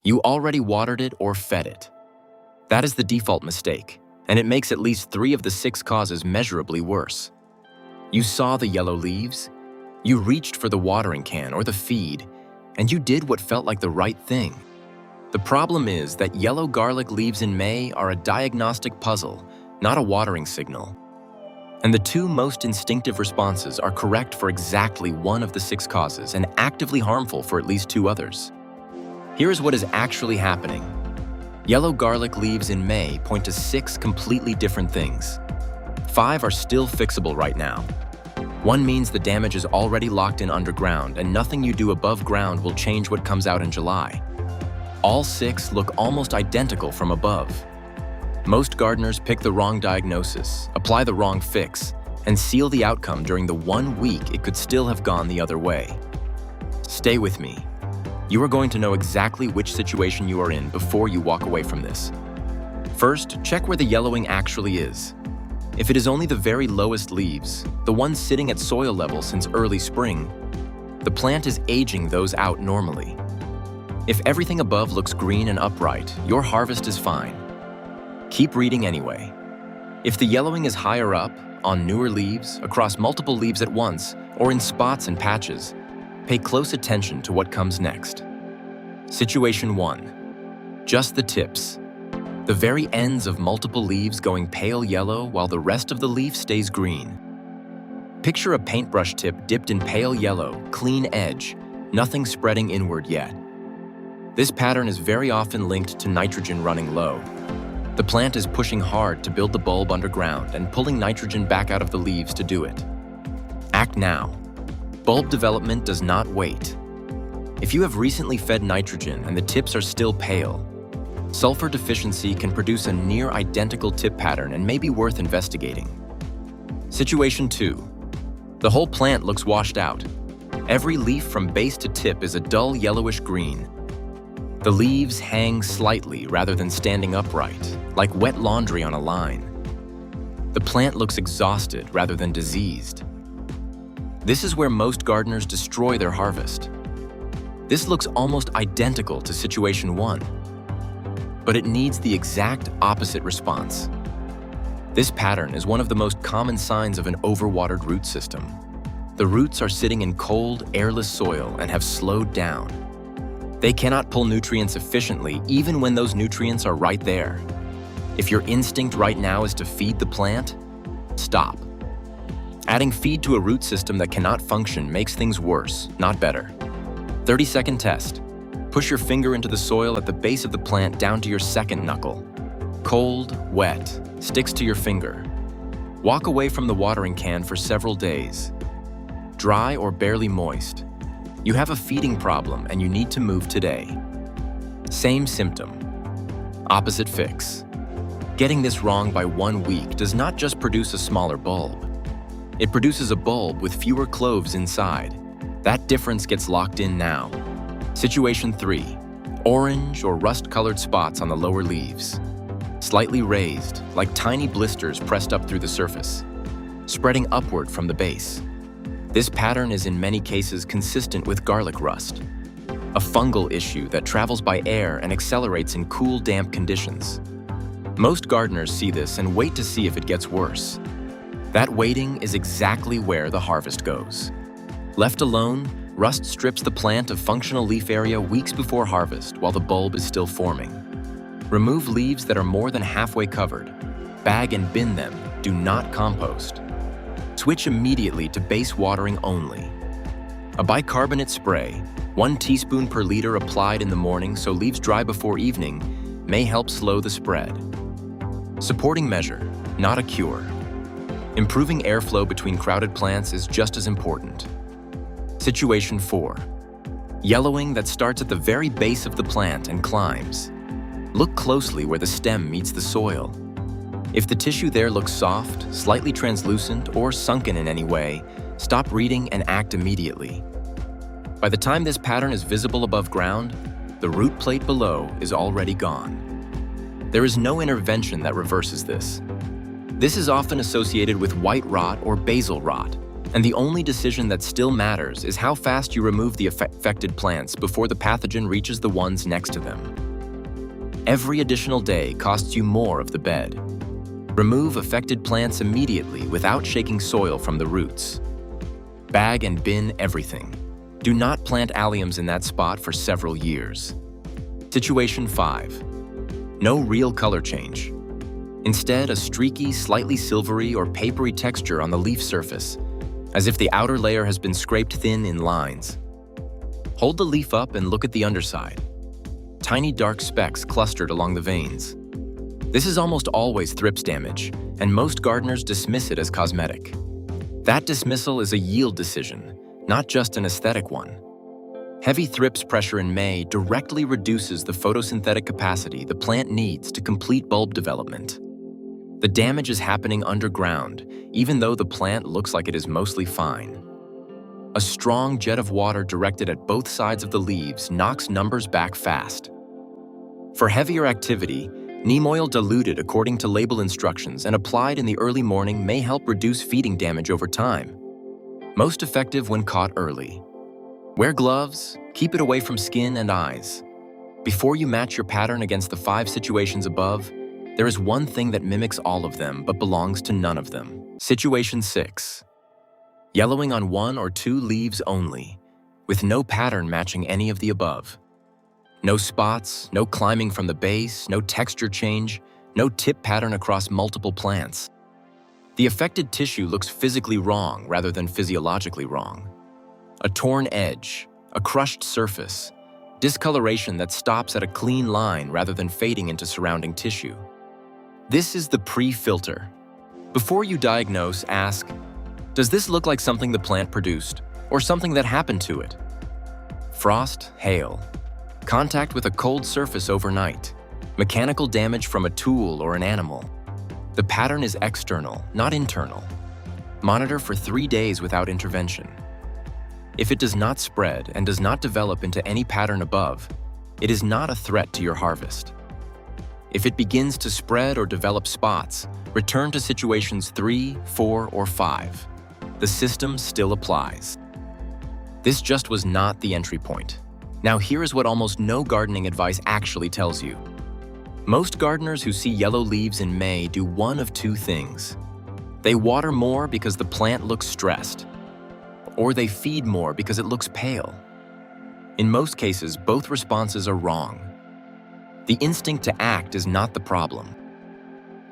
You already watered it or fed it. That is the default mistake, and it makes at least 3 of the 6 causes measurably worse. You saw the yellow leaves, you reached for the watering can or the feed, and you did what felt like the right thing. The problem is that yellow garlic leaves in May are a diagnostic puzzle, not a watering signal. And the 2 most instinctive responses are correct for exactly 1 of the 6 causes and actively harmful for at least 2 others. Here is what is actually happening. Yellow garlic leaves in May point to 6 completely different things. 5 are still fixable right now. 1 means the damage is already locked in underground and nothing you do above ground will change what comes out in July. All 6 look almost identical from above. Most gardeners pick the wrong diagnosis, apply the wrong fix, and seal the outcome during the 1 week it could still have gone the other way. Stay with me. You are going to know exactly which situation you are in before you walk away from this. First, check where the yellowing actually is. If it is only the very lowest leaves, the ones sitting at soil level since early spring, the plant is aging those out normally. If everything above looks green and upright, your harvest is fine. Keep reading anyway. If the yellowing is higher up, on newer leaves, across multiple leaves at once, or in spots and patches, pay close attention to what comes next. Situation 1. Just the tips. The very ends of multiple leaves going pale yellow while the rest of the leaf stays green. Picture a paintbrush tip dipped in pale yellow, clean edge, nothing spreading inward yet. This pattern is very often linked to nitrogen running low. The plant is pushing hard to build the bulb underground and pulling nitrogen back out of the leaves to do it. Act now. Bulb development does not wait. If you have recently fed nitrogen and the tips are still pale, sulfur deficiency can produce a near identical tip pattern and may be worth investigating. Situation 2. The whole plant looks washed out. Every leaf from base to tip is a dull yellowish green. The leaves hang slightly rather than standing upright, like wet laundry on a line. The plant looks exhausted rather than diseased. This is where most gardeners destroy their harvest. This looks almost identical to situation 1. But it needs the exact opposite response. This pattern is one of the most common signs of an overwatered root system. The roots are sitting in cold, airless soil and have slowed down. They cannot pull nutrients efficiently even when those nutrients are right there. If your instinct right now is to feed the plant, stop. Adding feed to a root system that cannot function makes things worse, not better. 30-second test. Push your finger into the soil at the base of the plant down to your second knuckle. Cold, wet, sticks to your finger. Walk away from the watering can for several days. Dry or barely moist. You have a feeding problem and you need to move today. Same symptom. Opposite fix. Getting this wrong by 1 week does not just produce a smaller bulb. It produces a bulb with fewer cloves inside. That difference gets locked in now. Situation 3. Orange or rust-colored spots on the lower leaves. Slightly raised, like tiny blisters pressed up through the surface, spreading upward from the base. This pattern is in many cases consistent with garlic rust, a fungal issue that travels by air and accelerates in cool, damp conditions. Most gardeners see this and wait to see if it gets worse. That waiting is exactly where the harvest goes. Left alone, rust strips the plant of functional leaf area weeks before harvest while the bulb is still forming. Remove leaves that are more than halfway covered. Bag and bin them. Do not compost. Switch immediately to base watering only. A bicarbonate spray, 1 teaspoon per liter applied in the morning so leaves dry before evening, may help slow the spread. Supporting measure, not a cure. Improving airflow between crowded plants is just as important. Situation 4. Yellowing that starts at the very base of the plant and climbs. Look closely where the stem meets the soil. If the tissue there looks soft, slightly translucent, or sunken in any way, stop reading and act immediately. By the time this pattern is visible above ground, the root plate below is already gone. There is no intervention that reverses this. This is often associated with white rot or basal rot, And the only decision that still matters is how fast you remove the affected plants before the pathogen reaches the ones next to them. Every additional day costs you more of the bed. Remove affected plants immediately without shaking soil from the roots. Bag and bin everything. Do not plant alliums in that spot for several years. Situation 5. No real color change. Instead, a streaky, slightly silvery or papery texture on the leaf surface, as if the outer layer has been scraped thin in lines. Hold the leaf up and look at the underside. Tiny dark specks clustered along the veins. This is almost always thrips damage, and most gardeners dismiss it as cosmetic. That dismissal is a yield decision, not just an aesthetic one. Heavy thrips pressure in May directly reduces the photosynthetic capacity the plant needs to complete bulb development. The damage is happening underground, even though the plant looks like it is mostly fine. A strong jet of water directed at both sides of the leaves knocks numbers back fast. For heavier activity, neem oil diluted according to label instructions and applied in the early morning may help reduce feeding damage over time. Most effective when caught early. Wear gloves, keep it away from skin and eyes. Before you match your pattern against the 5 situations above, there is one thing that mimics all of them but belongs to none of them. Situation 6. Yellowing on 1 or 2 leaves only, with no pattern matching any of the above. No spots, no climbing from the base, no texture change, no tip pattern across multiple plants. The affected tissue looks physically wrong rather than physiologically wrong. A torn edge, a crushed surface, discoloration that stops at a clean line rather than fading into surrounding tissue. This is the pre-filter. Before you diagnose, ask, does this look like something the plant produced or something that happened to it? Frost, hail, contact with a cold surface overnight, mechanical damage from a tool or an animal. The pattern is external, not internal. Monitor for 3 days without intervention. If it does not spread and does not develop into any pattern above, it is not a threat to your harvest. If it begins to spread or develop spots, return to situations 3, 4, or 5. The system still applies. This just was not the entry point. Now here is what almost no gardening advice actually tells you. Most gardeners who see yellow leaves in May do one of 2 things. They water more because the plant looks stressed, or they feed more because it looks pale. In most cases, both responses are wrong. The instinct to act is not the problem.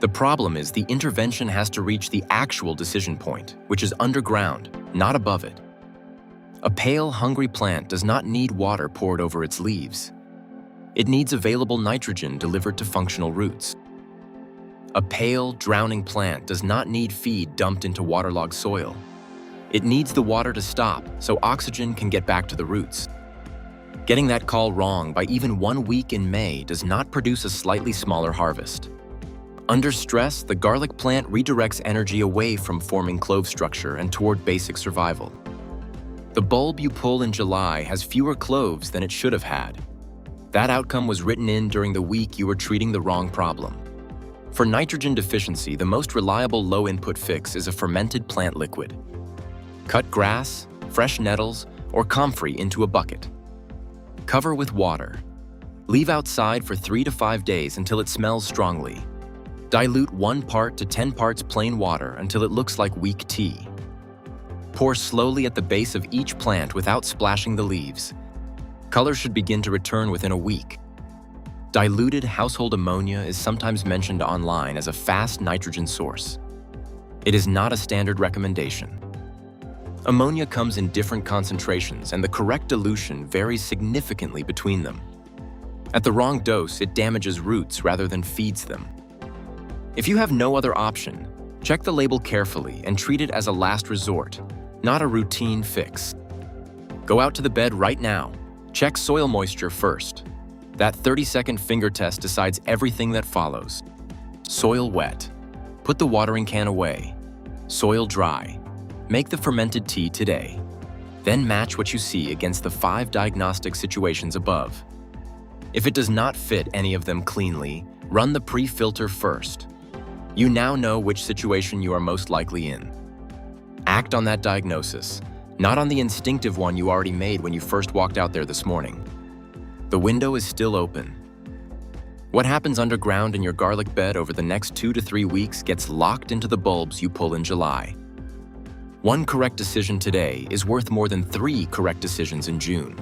The problem is the intervention has to reach the actual decision point, which is underground, not above it. A pale, hungry plant does not need water poured over its leaves. It needs available nitrogen delivered to functional roots. A pale, drowning plant does not need feed dumped into waterlogged soil. It needs the water to stop so oxygen can get back to the roots. Getting that call wrong by even 1 week in May does not produce a slightly smaller harvest. Under stress, the garlic plant redirects energy away from forming clove structure and toward basic survival. The bulb you pull in July has fewer cloves than it should have had. That outcome was written in during the week you were treating the wrong problem. For nitrogen deficiency, the most reliable low-input fix is a fermented plant liquid. Cut grass, fresh nettles, or comfrey into a bucket. Cover with water. Leave outside for 3 to 5 days until it smells strongly. Dilute 1 part to 10 parts plain water until it looks like weak tea. Pour slowly at the base of each plant without splashing the leaves. Color should begin to return within a week. Diluted household ammonia is sometimes mentioned online as a fast nitrogen source. It is not a standard recommendation. Ammonia comes in different concentrations and the correct dilution varies significantly between them. At the wrong dose, it damages roots rather than feeds them. If you have no other option, check the label carefully and treat it as a last resort, not a routine fix. Go out to the bed right now. Check soil moisture first. That 30-second finger test decides everything that follows. Soil wet. Put the watering can away. Soil dry. Make the fermented tea today. Then match what you see against the 5 diagnostic situations above. If it does not fit any of them cleanly, run the pre-filter first. You now know which situation you are most likely in. Act on that diagnosis, not on the instinctive one you already made when you first walked out there this morning. The window is still open. What happens underground in your garlic bed over the next 2 to 3 weeks gets locked into the bulbs you pull in July. One correct decision today is worth more than 3 correct decisions in June.